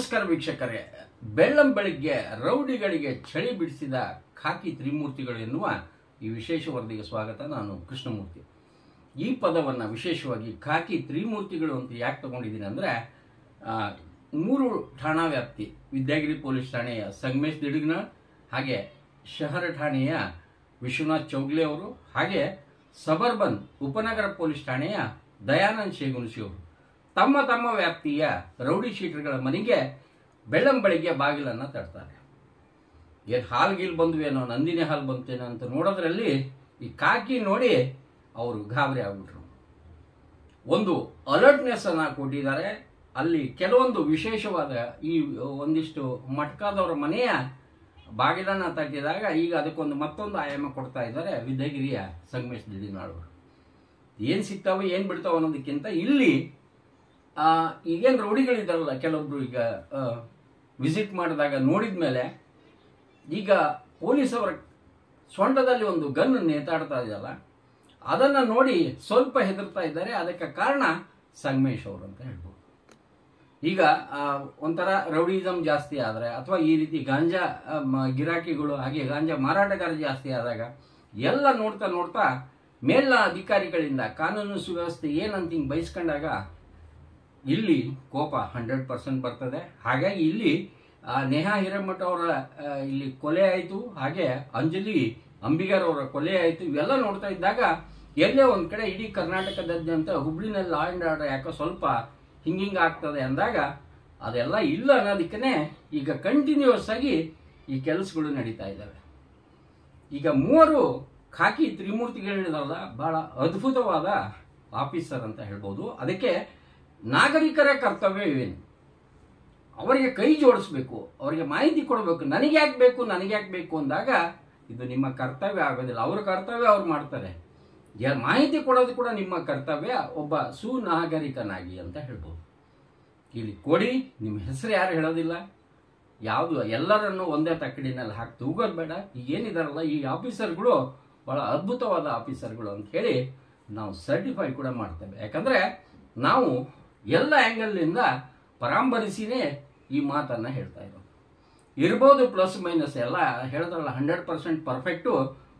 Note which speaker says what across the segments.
Speaker 1: ನಮಸ್ಕಾರ ವೀಕ್ಷಕರೇ. ಬೆಳ್ಳಂ ಬೆಳಿಗ್ಗೆ ರೌಡಿಗಳಿಗೆ ಚಳಿ ಬಿಡಿಸಿದ ಖಾಕಿ ತ್ರಿಮೂರ್ತಿಗಳು ಎನ್ನುವ ಈ ವಿಶೇಷ ವರದಿಗೆ ಸ್ವಾಗತ. ನಾನು ಕೃಷ್ಣಮೂರ್ತಿ. ಈ ಪದವನ್ನು ವಿಶೇಷವಾಗಿ ಖಾಕಿ ತ್ರಿಮೂರ್ತಿಗಳು ಅಂತ ಯಾಕೆ ತಗೊಂಡಿದ್ದೀನಿ ಅಂದರೆ, 3 ಠಾಣಾ ವ್ಯಾಪ್ತಿ ವಿದ್ಯಾಗಿರಿ ಪೊಲೀಸ್ ಠಾಣೆಯ ಸಂಗಮೇಶ್ ದಿಡಿಗ್ನಾಳ್, ಹಾಗೆ ಶಹರ ಠಾಣೆಯ ವಿಶ್ವನಾಥ್ ಚೌಗ್ಲೆ ಅವರು, ಹಾಗೆ ಸಬರ್ಬನ್ ಉಪನಗರ ಪೊಲೀಸ್ ಠಾಣೆಯ ದಯಾನಂದ್ ಶೇಗುಣಸಿ ಅವರು ತಮ್ಮ ತಮ್ಮ ವ್ಯಾಪ್ತಿಯ ರೌಡಿ ಶೀಟರ್ಗಳ ಮನೆಗೆ ಬೆಳ್ಳಂ ಬೆಳಿಗ್ಗೆ ಬಾಗಿಲನ್ನು ತಡ್ತಾರೆ. ಏನು ಹಾಲ್ಗೀಲ್ ಬಂದ್ವೇನೋ, ನಂದಿನಿ ಹಾಲು ಬಂತೇನೋ ಅಂತ ನೋಡೋದ್ರಲ್ಲಿ ಈ ಖಾಕಿ ನೋಡಿ ಅವರು ಗಾಬರಿ ಆಗ್ಬಿಟ್ರು. ಒಂದು ಅಲರ್ಟ್ನೆಸ್ ಅನ್ನು ಕೊಟ್ಟಿದ್ದಾರೆ. ಅಲ್ಲಿ ಕೆಲವೊಂದು ವಿಶೇಷವಾದ ಈ ಒಂದಿಷ್ಟು ಮಟ್ಕಾದವರ ಮನೆಯ ಬಾಗಿಲನ್ನು ತಟ್ಟಿದಾಗ ಈಗ ಅದಕ್ಕೊಂದು ಮತ್ತೊಂದು ಆಯಾಮ ಕೊಡ್ತಾ ಇದ್ದಾರೆ ವಿದ್ಯಾಗಿರಿಯ ಸಂಗಮೇಶ್ ದಿಡಿಗ್ನಾಳ್. ಏನು ಸಿಗ್ತಾವೆ ಏನು ಬಿಡ್ತಾವೆ ಅನ್ನೋದಕ್ಕಿಂತ ಇಲ್ಲಿ ಈಗೇನು ರೌಡಿಗಳಿದ್ದಾರಲ್ಲ ಕೆಲವೊಬ್ರು, ಈಗ ವಿಸಿಟ್ ಮಾಡಿದಾಗ ನೋಡಿದ ಮೇಲೆ ಈಗ ಪೊಲೀಸವರ ಸೊಂಟದಲ್ಲಿ ಒಂದು ಗನ್ ನೇತಾಡ್ತಾ ಇದೆಯಲ್ಲ, ಅದನ್ನು ನೋಡಿ ಸ್ವಲ್ಪ ಹೆದರ್ತಾ ಇದ್ದಾರೆ. ಅದಕ್ಕೆ ಕಾರಣ ಸಂಗಮೇಶ್ ಅವರು ಅಂತ ಹೇಳ್ಬೋದು. ಈಗ ಒಂಥರ ರೌಡಿಸಮ್ ಜಾಸ್ತಿ ಆದರೆ, ಅಥವಾ ಈ ರೀತಿ ಗಾಂಜಾ ಗಿರಾಕಿಗಳು ಹಾಗೆ ಗಾಂಜಾ ಮಾರಾಟಗಾರ ಜಾಸ್ತಿ ಆದಾಗ ಎಲ್ಲ ನೋಡ್ತಾ ನೋಡ್ತಾ ಮೇಲಿನ ಅಧಿಕಾರಿಗಳಿಂದ ಕಾನೂನು ಸುವ್ಯವಸ್ಥೆ ಏನಂತ ಹಿಂಗೆ ಬಯಸ್ಕೊಂಡಾಗ ಇಲ್ಲಿ ಕೋಪ 100% ಬರ್ತದೆ. ಹಾಗಾಗಿ ಇಲ್ಲಿ ನೇಹಾ ಹಿರೇಮಠ ಅವರ ಇಲ್ಲಿ ಕೊಲೆ ಆಯಿತು, ಹಾಗೆ ಅಂಜಲಿ ಅಂಬಿಗರ್ ಅವರ ಕೊಲೆ ಆಯಿತು. ಇವೆಲ್ಲ ನೋಡ್ತಾ ಇದ್ದಾಗ ಎಲ್ಲೇ ಒಂದು ಕಡೆ ಇಡೀ ಕರ್ನಾಟಕದಾದ್ಯಂತ ಹುಬ್ಳಿನಲ್ಲಿ ಲಾ ಆ್ಯಂಡ್ ಆರ್ಡರ್ ಯಾಕೋ ಸ್ವಲ್ಪ ಹಿಂಗಿಂಗೆ ಆಗ್ತದೆ ಅಂದಾಗ ಅದೆಲ್ಲ ಇಲ್ಲ ಅನ್ನೋದಕ್ಕೇ ಈಗ ಕಂಟಿನ್ಯೂಸ್ ಆಗಿ ಈ ಕೆಲಸಗಳು ನಡೀತಾ ಇದ್ದಾವೆ. ಈಗ 3 ಖಾಕಿ ತ್ರಿಮೂರ್ತಿಗಳಿದಾರಲ್ಲ, ಬಹಳ ಅದ್ಭುತವಾದ ಆಫೀಸರ್ ಅಂತ ಹೇಳ್ಬೋದು. ಅದಕ್ಕೆ ನಾಗರಿಕರ ಕರ್ತವ್ಯ ಇವೇನು, ಅವರಿಗೆ ಕೈ ಜೋಡಿಸ್ಬೇಕು, ಅವರಿಗೆ ಮಾಹಿತಿ ಕೊಡಬೇಕು. ನನಗ್ಯಾಕೆ ಬೇಕು ಅಂದಾಗ ಇದು ನಿಮ್ಮ ಕರ್ತವ್ಯ ಆಗೋದಿಲ್ಲ. ಅವ್ರ ಕರ್ತವ್ಯ ಅವ್ರು ಮಾಡ್ತಾರೆ. ಮಾಹಿತಿ ಕೊಡೋದು ಕೂಡ ನಿಮ್ಮ ಕರ್ತವ್ಯ, ಒಬ್ಬ ಸುನಾಗರಿಕನಾಗಿ ಅಂತ ಹೇಳ್ಬೋದು. ಇಲ್ಲಿ ಕೊಡಿ, ನಿಮ್ಮ ಹೆಸರು ಯಾರು ಹೇಳೋದಿಲ್ಲ, ಯಾವುದು ಎಲ್ಲರನ್ನು ಒಂದೇ ತಕ್ಕಡಿನಲ್ಲಿ ಹಾಕಿ ತೂಗೋದು ಬೇಡ. ಈಗೇನಿದಾರಲ್ಲ ಈ ಆಫೀಸರ್ಗಳು ಬಹಳ ಅದ್ಭುತವಾದ ಆಫೀಸರ್ಗಳು ಅಂತ ಹೇಳಿ ನಾವು ಸರ್ಟಿಫೈ ಕೂಡ ಮಾಡ್ತೇವೆ. ಯಾಕಂದರೆ ನಾವು ಎಲ್ಲ ಆ್ಯಂಗಲ್ನಿಂದ ಪರಾಂಬರಿಸಿನೇ ಈ ಮಾತನ್ನು ಹೇಳ್ತಾ ಇರೋದು. ಇರ್ಬೋದು ಪ್ಲಸ್ ಮೈನಸ್, ಎಲ್ಲ ಹೇಳಿದ್ರಲ್ಲ 100% ಪರ್ಫೆಕ್ಟು,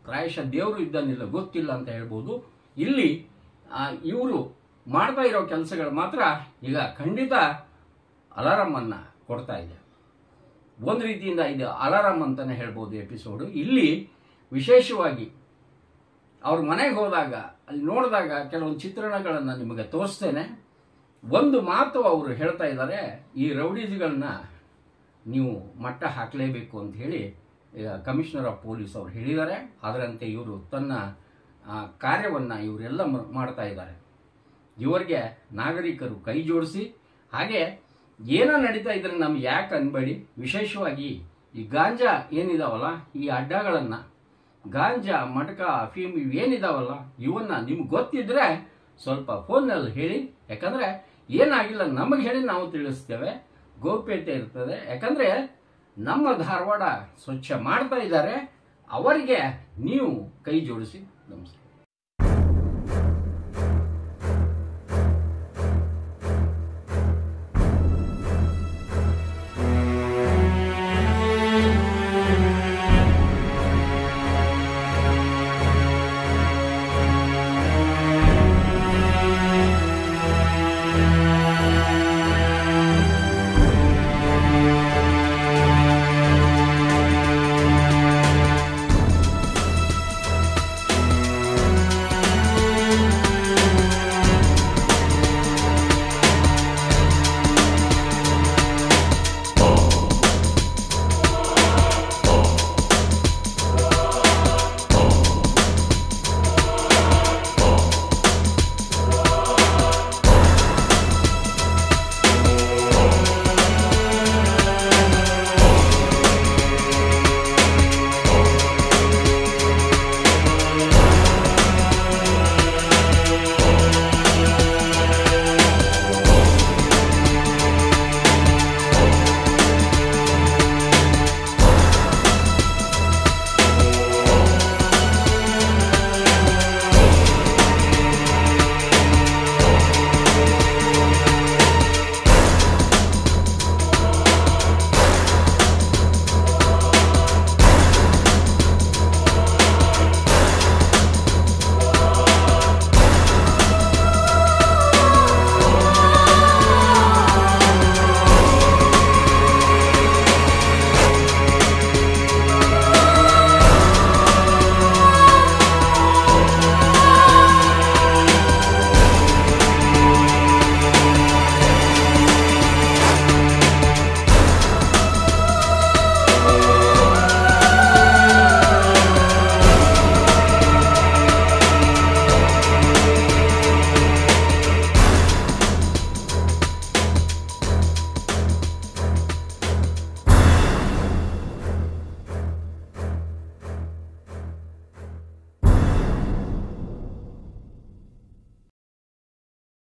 Speaker 1: ಪ್ರಾಯಶಃ ದೇವರು ಇದ್ದಾನಿಲ್ಲ ಗೊತ್ತಿಲ್ಲ ಅಂತ ಹೇಳ್ಬೋದು. ಇಲ್ಲಿ ಇವರು ಮಾಡ್ತಾ ಇರೋ ಕೆಲಸಗಳು ಮಾತ್ರ ಈಗ ಖಂಡಿತ ಅಲಾರಾಮನ್ನು ಕೊಡ್ತಾ ಇದೆ. ಒಂದು ರೀತಿಯಿಂದ ಇದು ಅಲಾರಾಮ್ ಅಂತಲೇ ಹೇಳ್ಬೋದು ಎಪಿಸೋಡು. ಇಲ್ಲಿ ವಿಶೇಷವಾಗಿ ಅವ್ರ ಮನೆಗೆ ಹೋದಾಗ ಅಲ್ಲಿ ನೋಡಿದಾಗ ಕೆಲವೊಂದು ಚಿತ್ರಣಗಳನ್ನು ನಿಮಗೆ ತೋರಿಸ್ತೇನೆ. ಒಂದು ಮಾತು ಅವರು ಹೇಳ್ತಾ ಇದ್ದಾರೆ, ಈ ರೌಡೀಸ್ಗಳನ್ನ ನೀವು ಮಟ್ಟ ಹಾಕಲೇಬೇಕು ಅಂತ ಹೇಳಿ ಕಮಿಷನರ್ ಆಫ್ ಪೊಲೀಸ್ ಅವರು ಹೇಳಿದ್ದಾರೆ. ಅದರಂತೆ ಇವರು ತನ್ನ ಕಾರ್ಯವನ್ನು ಇವರೆಲ್ಲ ಮಾಡ್ತಾ ಇದ್ದಾರೆ. ಇವರಿಗೆ ನಾಗರಿಕರು ಕೈ ಜೋಡಿಸಿ, ಹಾಗೆ ಏನೋ ನಡೀತಾ ಇದ್ರೆ ನಮ್ಗೆ ಯಾಕೆ ಅನ್ಬೇಡಿ. ವಿಶೇಷವಾಗಿ ಈ ಗಾಂಜಾ ಏನಿದಾವಲ್ಲ, ಈ ಅಡ್ಡಗಳನ್ನು ಗಾಂಜಾ ಮಟಕ ಅಫೀಮ್ ಇವೇನಿದಾವಲ್ಲ, ಇವನ್ನ ನಿಮ್ಗೆ ಗೊತ್ತಿದ್ರೆ ಸ್ವಲ್ಪ ಫೋನ್ನಲ್ಲಿ ಹೇಳಿ. ಯಾಕಂದರೆ ಏನಾಗಿಲ್ಲ ನಮಗೆ ಹೇಳಿ ನಾವು ತಿಳಿಸ್ತೇವೆ, ಗೌಪ್ಯತೆ ಇರ್ತದೆ. ಯಾಕಂದರೆ ನಮ್ಮ ಧಾರವಾಡ ಸ್ವಚ್ಛ ಮಾಡ್ತಾ ಇದ್ದಾರೆ, ಅವರಿಗೆ ನೀವು ಕೈ ಜೋಡಿಸಿ. ನಮಸ್ಕಾರ.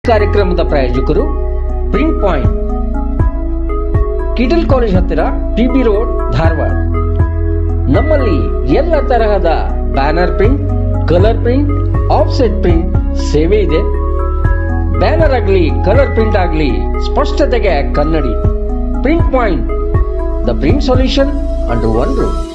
Speaker 2: ಕಾರ್ಯಕ್ರಮದ ಪ್ರಾಯೋಜಕರು ಪ್ರಿಂಟ್ ಪಾಯಿಂಟ್, ಕಿಟಲ್ ಕಾಲೇಜ್ ಹತ್ತಿರ, ಟಿಬಿ ರೋಡ್, ಧಾರವಾಡ. ನಮ್ಮಲ್ಲಿ ಎಲ್ಲ ತರಹದ banner print, colour print, offset print ಸೇವೆ ಇದೆ. ಬ್ಯಾನರ್ ಆಗಲಿ, ಕಲರ್ ಪ್ರಿಂಟ್ ಆಗಲಿ, ಸ್ಪಷ್ಟತೆಗೆ ಕನ್ನಡಿ. Print point, the print solution under one roof.